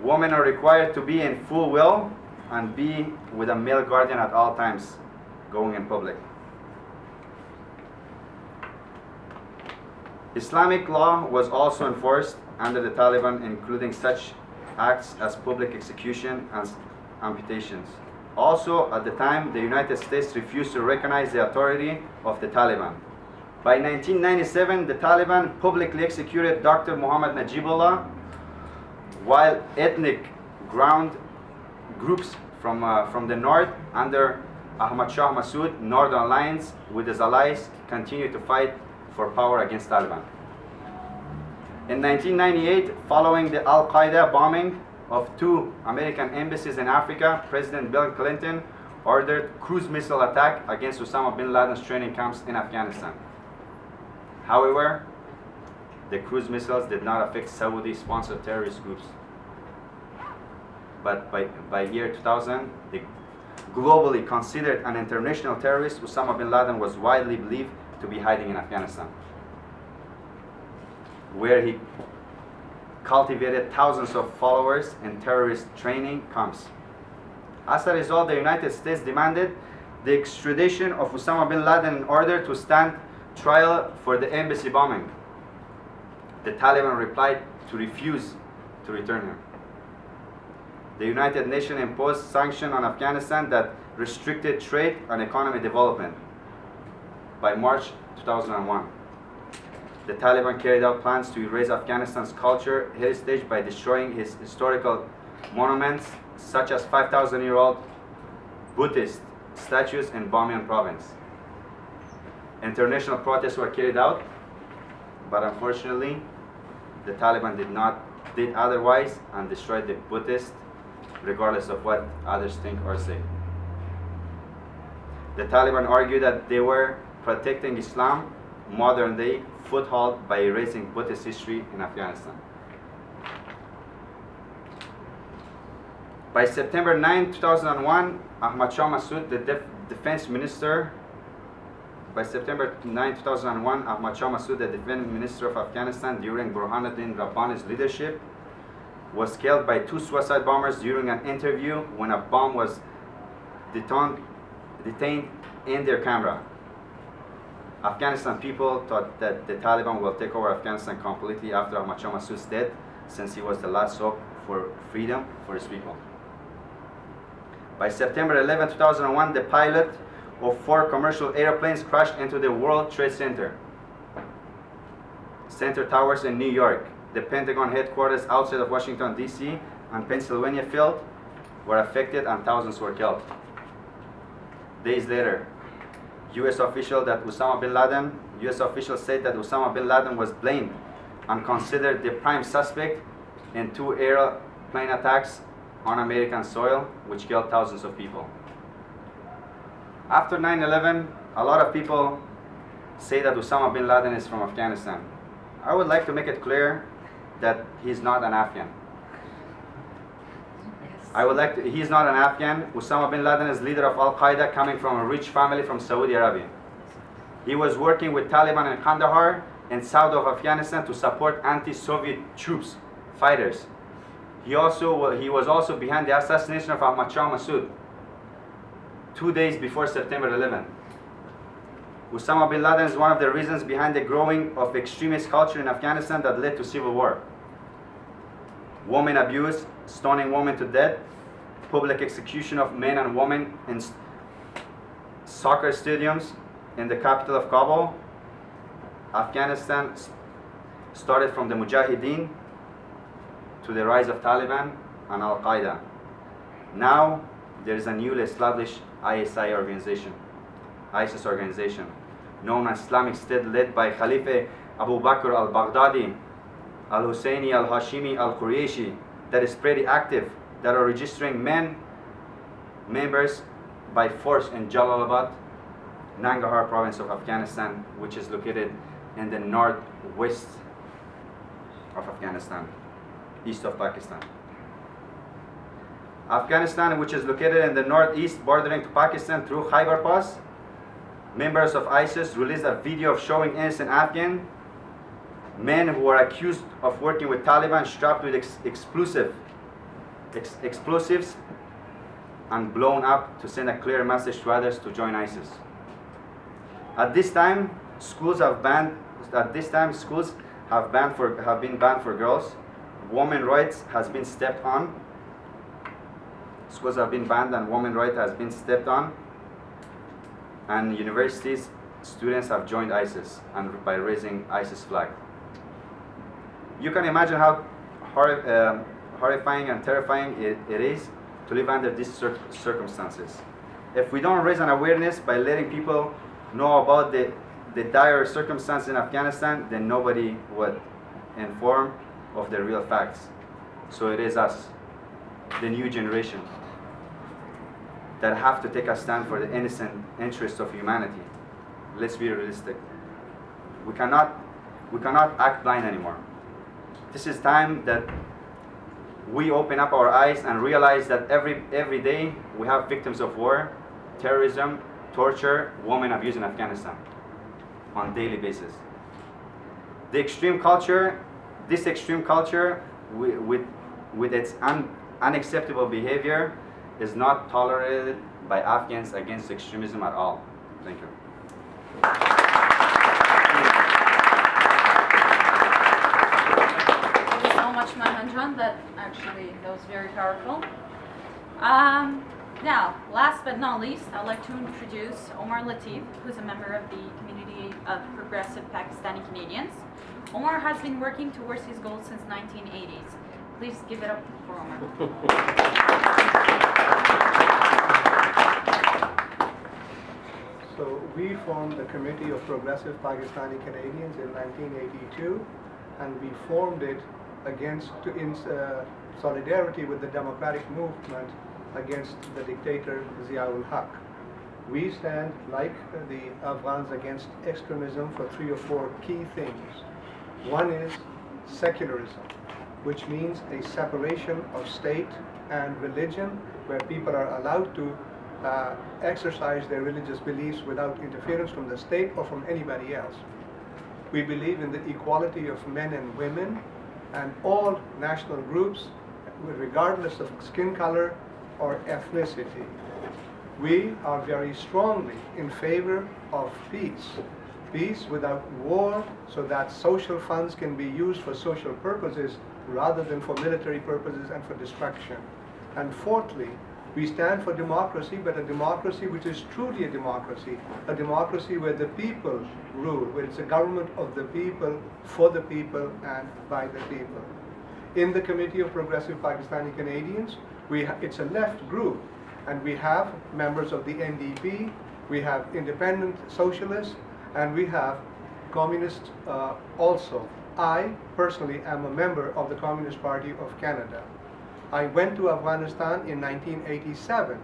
Women are required to be in full will and be with a male guardian at all times going in public. Islamic law was also enforced under the Taliban, including such acts as public execution and amputations. Also, at the time, the United States refused to recognize the authority of the Taliban. By 1997, the Taliban publicly executed Dr. Muhammad Najibullah, while ethnic ground groups from the north under Ahmad Shah Massoud, Northern Alliance, with his allies, continued to fight for power against Taliban. In 1998, following the Al-Qaeda bombing of 2 American embassies in Africa, President Bill Clinton ordered cruise missile attack against Osama bin Laden's training camps in Afghanistan. However, the cruise missiles did not affect Saudi-sponsored terrorist groups. But by year 2000, the globally considered an international terrorist, Osama bin Laden was widely believed to be hiding in Afghanistan, where he cultivated thousands of followers in terrorist training camps. As a result, the United States demanded the extradition of Osama bin Laden in order to stand trial for the embassy bombing. The Taliban replied to refuse to return him. The United Nations imposed sanctions on Afghanistan that restricted trade and economic development. By March 2001, the Taliban carried out plans to erase Afghanistan's culture heritage by destroying its historical monuments, such as 5,000-year-old Buddhist statues in Bamiyan province. International protests were carried out, but unfortunately, the Taliban did otherwise and destroyed the Buddhists, regardless of what others think or say. The Taliban argued that they were protecting Islam modern day foothold by erasing Buddhist history in Afghanistan. By September 9, 2001, Ahmad Shah Massoud, the defense minister, Ahmad Shah Massoud, the defense minister of Afghanistan during Burhanuddin Rabbani's leadership, was killed by 2 suicide bombers during an interview when a bomb was detained in their camera. Afghanistan people thought that the Taliban will take over Afghanistan completely after Ahmad Shah Massoud's death, since he was the last hope for freedom for his people. By September 11, 2001, the pilot of 4 commercial airplanes crashed into the World Trade Center towers in New York. The Pentagon headquarters outside of Washington, D.C. and Pennsylvania Field were affected and thousands were killed. Days later, U.S. officials said that Osama bin Laden was blamed and considered the prime suspect in 2 airplane attacks on American soil, which killed thousands of people. After 9/11, a lot of people say that Osama bin Laden is from Afghanistan. I would like to make it clear that he's not an Afghan. He's not an Afghan. Osama bin Laden is leader of Al-Qaeda, coming from a rich family from Saudi Arabia. He was working with Taliban in Kandahar and south of Afghanistan to support anti-Soviet troops, fighters. He was also behind the assassination of Ahmad Shah Massoud 2 days before September 11. Osama bin Laden is one of the reasons behind the growing of extremist culture in Afghanistan that led to civil war. Women abuse, stoning women to death, public execution of men and women in soccer stadiums in the capital of Kabul. Afghanistan started from the Mujahideen to the rise of Taliban and Al-Qaeda. Now there is a newly established ISIS organization, known as Islamic State, led by Khalifa Abu Bakr al-Baghdadi, al-Husseini, al-Hashimi, al-Qurayshi, that is pretty active, that are registering members by force in Jalalabad, Nangarhar province of Afghanistan, which is located in the northwest of Afghanistan, east of Pakistan. Afghanistan, which is located in the northeast bordering to Pakistan through Khyber Pass, members of ISIS released a video of showing innocent Afghan men who were accused of working with Taliban strapped with explosive explosives and blown up to send a clear message to others to join ISIS. At this time, schools have been banned for girls. Women's rights has been stepped on. Schools have been banned and women's rights has been stepped on. And universities, students have joined ISIS and by raising ISIS flag. You can imagine how horrifying and terrifying it is to live under these circumstances. If we don't raise an awareness by letting people know about the dire circumstances in Afghanistan, then nobody would inform of the real facts. So it is us, the new generation, that have to take a stand for the innocent interests of humanity. Let's be realistic. We cannot act blind anymore. This is time that we open up our eyes and realize that every day we have victims of war, terrorism, torture, women abuse in Afghanistan on a daily basis. This extreme culture with its unacceptable behavior is not tolerated by Afghans against extremism at all. Thank you. Thank you so much, Mahendran. That was very powerful. Now, last but not least, I'd like to introduce Omar Latif, who's a member of the community of progressive Pakistani Canadians. Omar has been working towards his goals since 1980s. Please give it up for Omar. So we formed the Committee of Progressive Pakistani Canadians in 1982, and we formed it in solidarity with the democratic movement against the dictator Zia-ul Haq. We stand, like the Afghans, against extremism for 3 or 4 key things. One is secularism, which means a separation of state and religion, where people are allowed to exercise their religious beliefs without interference from the state or from anybody else. We believe in the equality of men and women and all national groups, regardless of skin color or ethnicity. We are very strongly in favor of peace without war, so that social funds can be used for social purposes rather than for military purposes and for destruction. And fourthly, we stand for democracy, but a democracy which is truly a democracy where the people rule, where it's a government of the people, for the people, and by the people. In the Committee of Progressive Pakistani Canadians, it's a left group, and we have members of the NDP, we have independent socialists, and we have communists also. I personally am a member of the Communist Party of Canada. I went to Afghanistan in 1987,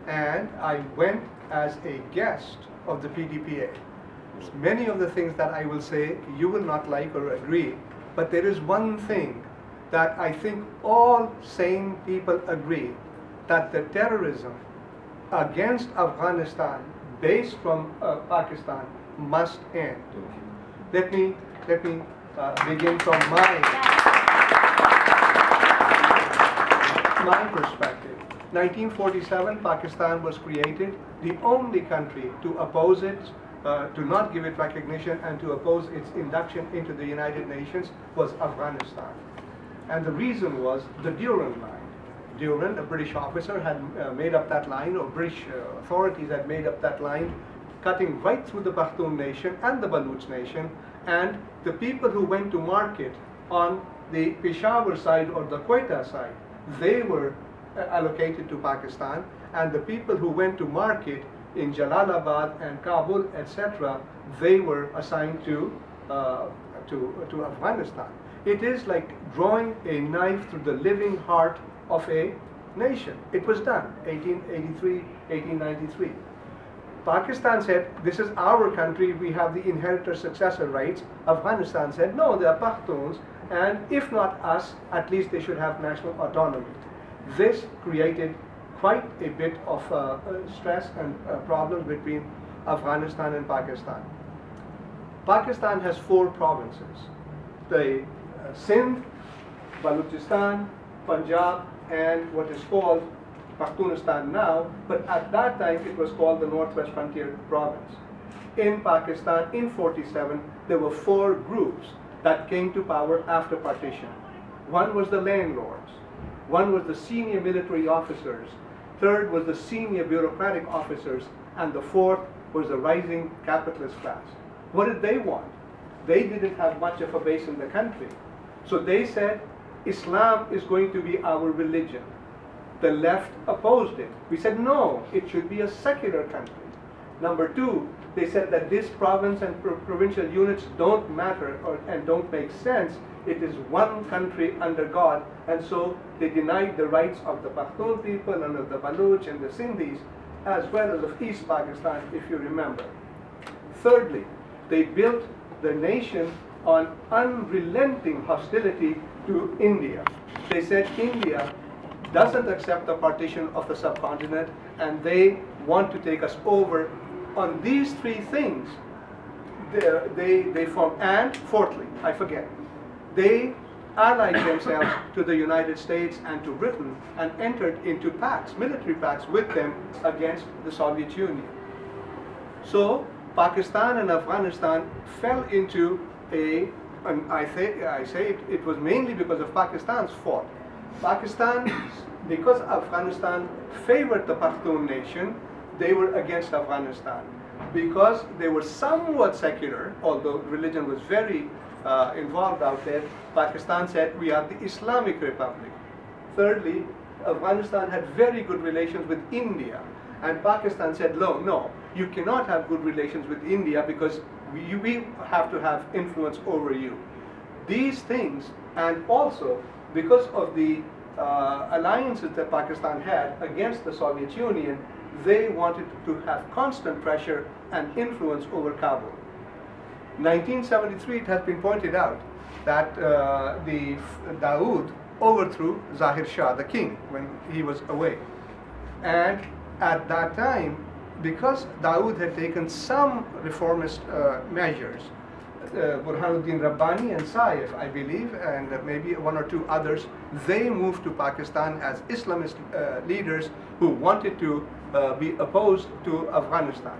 and I went as a guest of the PDPA. Many of the things that I will say you will not like or agree, but there is one thing that I think all sane people agree, that the terrorism against Afghanistan based from Pakistan must end. Let me begin from my perspective. 1947, Pakistan was created. The only country to oppose it, to not give it recognition, and to oppose its induction into the United Nations was Afghanistan. And the reason was the Durand Line. Durand, a British officer, had made up that line, or British authorities had made up that line, cutting right through the Pashtun nation and the Baluch nation, and the people who went to market on the Peshawar side or the Quetta side, they were allocated to Pakistan, and the people who went to market in Jalalabad and Kabul, etc., they were assigned to Afghanistan. It is like drawing a knife through the living heart of a nation. It was done, 1883, 1893. Pakistan said, this is our country, we have the inheritor-successor rights. Afghanistan said, no, they are Pashtuns, and if not us, at least they should have national autonomy. This created quite a bit of stress and problems between Afghanistan and Pakistan. Pakistan has 4 provinces. The Sindh, Balochistan, Punjab and what is called Pakhtunistan now, but at that time it was called the Northwest Frontier Province. In Pakistan, in 47, there were 4 groups that came to power after partition. One was the landlords, one was the senior military officers, third was the senior bureaucratic officers, and the fourth was the rising capitalist class. What did they want? They didn't have much of a base in the country. So they said, Islam is going to be our religion. The left opposed it. We said, no, it should be a secular country. Number 2, they said that this province and provincial units don't matter and don't make sense. It is one country under God, and so they denied the rights of the Pakhtun people and of the Baluch and the Sindhis, as well as of East Pakistan, if you remember. Thirdly, they built the nation on unrelenting hostility to India. They said India doesn't accept the partition of the subcontinent, and they want to take us over. On these 3 things, they formed, and fourthly, I forget, they allied themselves to the United States and to Britain and entered into pacts, military pacts with them against the Soviet Union. So Pakistan and Afghanistan fell into and I say it was mainly because of Pakistan's fault. Pakistan, because Afghanistan favored the Pakhtun nation, they were against Afghanistan. Because they were somewhat secular, although religion was very involved out there, Pakistan said, we are the Islamic Republic. Thirdly, Afghanistan had very good relations with India, and Pakistan said, no, you cannot have good relations with India because we have to have influence over you. These things, and also because of the alliances that Pakistan had against the Soviet Union, they wanted to have constant pressure and influence over Kabul. 1973, it has been pointed out that the Dawood overthrew Zahir Shah, the king, when he was away. And at that time, because Dawood had taken some reformist measures, Burhanuddin Rabbani and Saif, I believe, and maybe 1 or 2 others, they moved to Pakistan as Islamist leaders who wanted to be opposed to Afghanistan.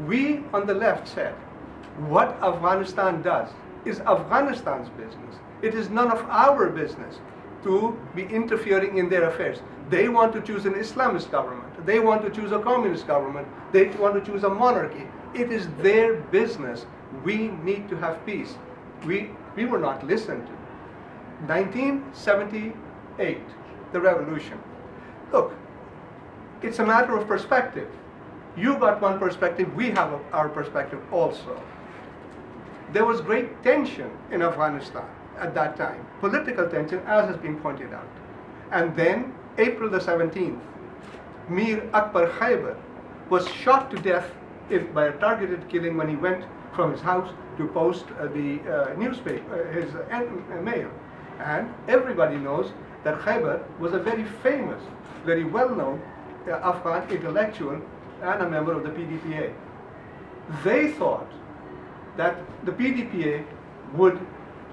We on the left said, what Afghanistan does is Afghanistan's business. It is none of our business to be interfering in their affairs. They want to choose an Islamist government. They want to choose a communist government. They want to choose a monarchy. It is their business. We need to have peace. We were not listened to. 1978, the revolution. Look, it's a matter of perspective. You got one perspective, we have our perspective also. There was great tension in Afghanistan at that time, political tension, as has been pointed out. And then, April the 17th, Mir Akbar Khyber was shot to death by a targeted killing when he went from his house to post the newspaper, his mail. And everybody knows that Khyber was a very famous, very well-known Afghan intellectual and a member of the PDPA. They thought that the PDPA would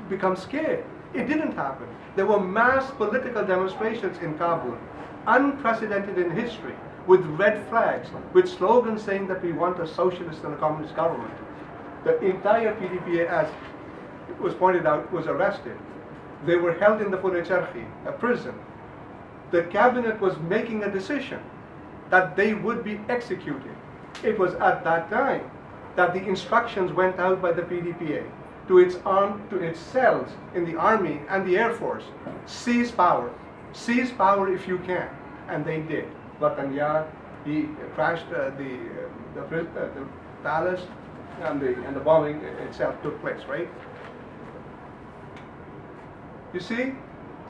become scared. It didn't happen. There were mass political demonstrations in Kabul, unprecedented in history, with red flags, with slogans saying that we want a socialist and a communist government. The entire PDPA, as was pointed out, was arrested. They were held in the Pul-e-Charkhi, a prison. The cabinet was making a decision that they would be executed. It was at that time that the instructions went out by the PDPA to its cells in the army and the air force: seize power if you can, and they did. Watan Yar, he crashed the palace, and the bombing itself took place. Right? You see,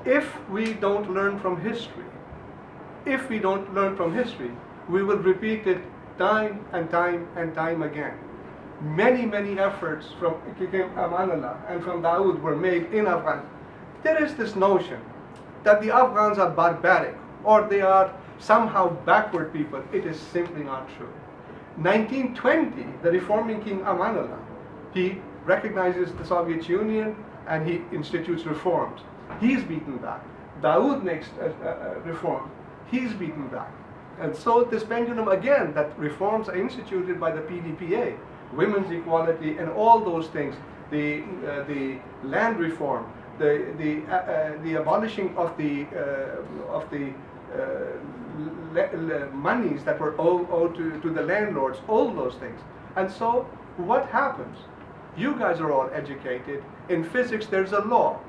if we don't learn from history, we will repeat it time and time and time again. Many efforts from Amanullah and from Dawood were made in Afghanistan. There is this notion that the Afghans are barbaric or they are somehow backward people. It is simply not true. 1920, the reforming king Amanullah, he recognizes the Soviet Union and he institutes reforms. He's beaten back. Dawood makes a reform, he's beaten back. And so this pendulum again, that reforms are instituted by the PDPA, women's equality and all those things, the land reform, the abolishing of the monies that were owed to the landlords, all those things. And so what happens? You guys are all educated. In physics there's a law.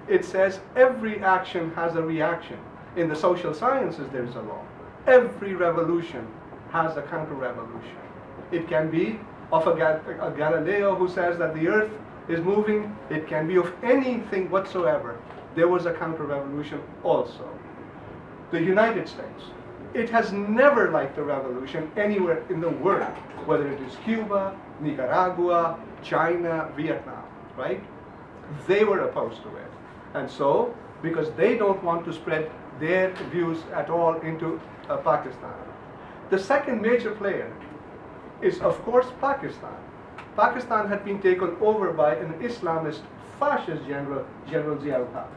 It says every action has a reaction. In the social sciences there's a law. Every revolution has a counter-revolution. It can be of a Galileo who says that the earth is moving. It can be of anything whatsoever. There was a counter-revolution also. The United States, it has never liked a revolution anywhere in the world, whether it is Cuba, Nicaragua, China, Vietnam, right? They were opposed to it. And so, because they don't want to spread their views at all into Pakistan. The second major player is, of course, Pakistan. Pakistan had been taken over by an Islamist fascist general, General Zia-ul-Haq,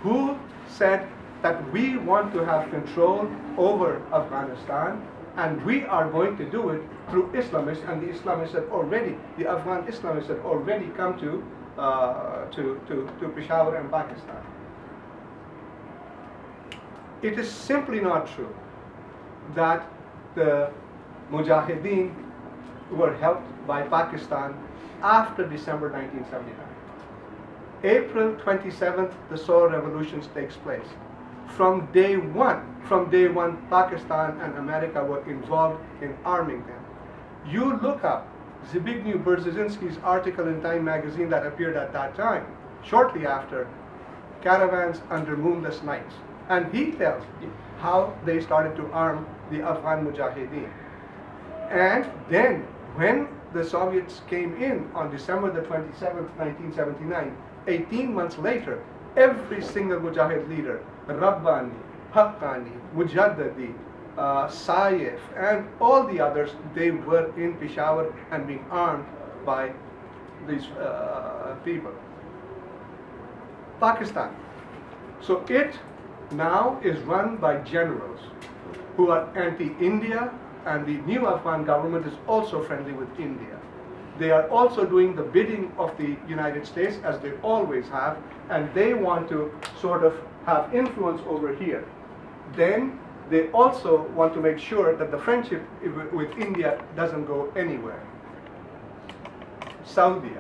who said that we want to have control over Afghanistan, and we are going to do it through Islamists, and the Afghan Islamists had already come to Peshawar and Pakistan. It is simply not true that the Mujahideen were helped by Pakistan after December 1979. April 27th, the Sohr Revolution takes place. From day one, Pakistan and America were involved in arming them. You look up Zbigniew Brzezinski's article in Time magazine that appeared at that time, shortly after, Caravans Under Moonless Nights. And he tells you how they started to arm the Afghan Mujahideen. And then, when the Soviets came in on December the 27th, 1979, 18 months later, every single Mujahid leader, Rabbani, Haqqani, Mujaddadi, Saif, and all the others, they were in Peshawar and being armed by these people. Pakistan. So it now is run by generals who are anti-India, and the new Afghan government is also friendly with India. They are also doing the bidding of the United States, as they always have, and they want to sort of have influence over here. Then they also want to make sure that the friendship with India doesn't go anywhere. Saudi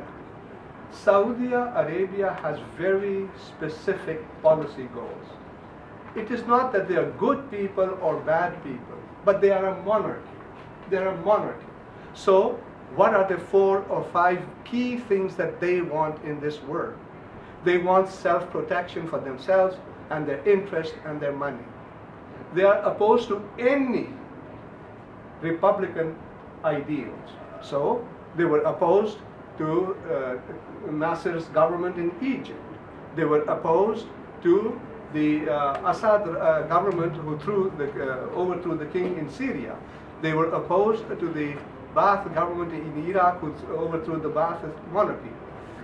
Arabia has very specific policy goals. It is not that they are good people or bad people, but they are a monarchy. They're a monarchy. So, what are the 4 or 5 key things that they want in this world? They want self-protection for themselves and their interest and their money. They are opposed to any Republican ideals. So, they were opposed to Nasser's government in Egypt. They were opposed to the Assad government who overthrew the king in Syria. They were opposed to the Ba'ath government in Iraq who overthrew the Ba'athist monarchy.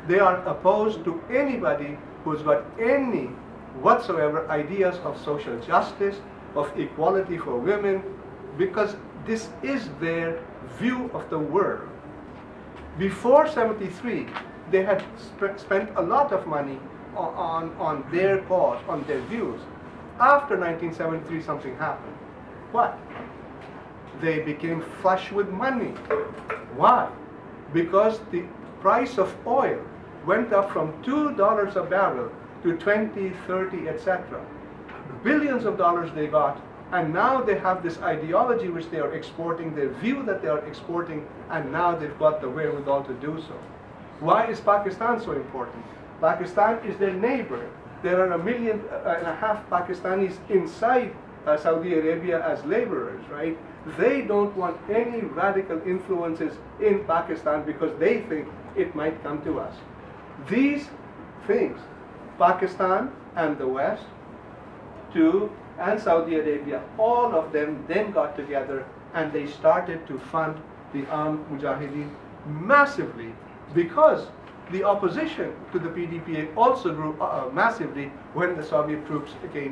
They are opposed to anybody who's got any whatsoever ideas of social justice, of equality for women, because this is their view of the world. Before 73, they had spent a lot of money on their cause, on their views. After 1973, something happened. What? They became flush with money. Why? Because the price of oil went up from $2 a barrel to 20, 30, etc. Billions of dollars they got, and now they have this ideology which they are exporting, their view that they are exporting, and now they've got the wherewithal to do so. Why is Pakistan so important? Pakistan is their neighbor. There are 1.5 million Pakistanis inside Saudi Arabia as laborers, right? They don't want any radical influences in Pakistan because they think it might come to us. These things, Pakistan and the West, and Saudi Arabia, all of them then got together and they started to fund the armed Mujahideen massively, because the opposition to the PDPA also grew massively when the Soviet troops came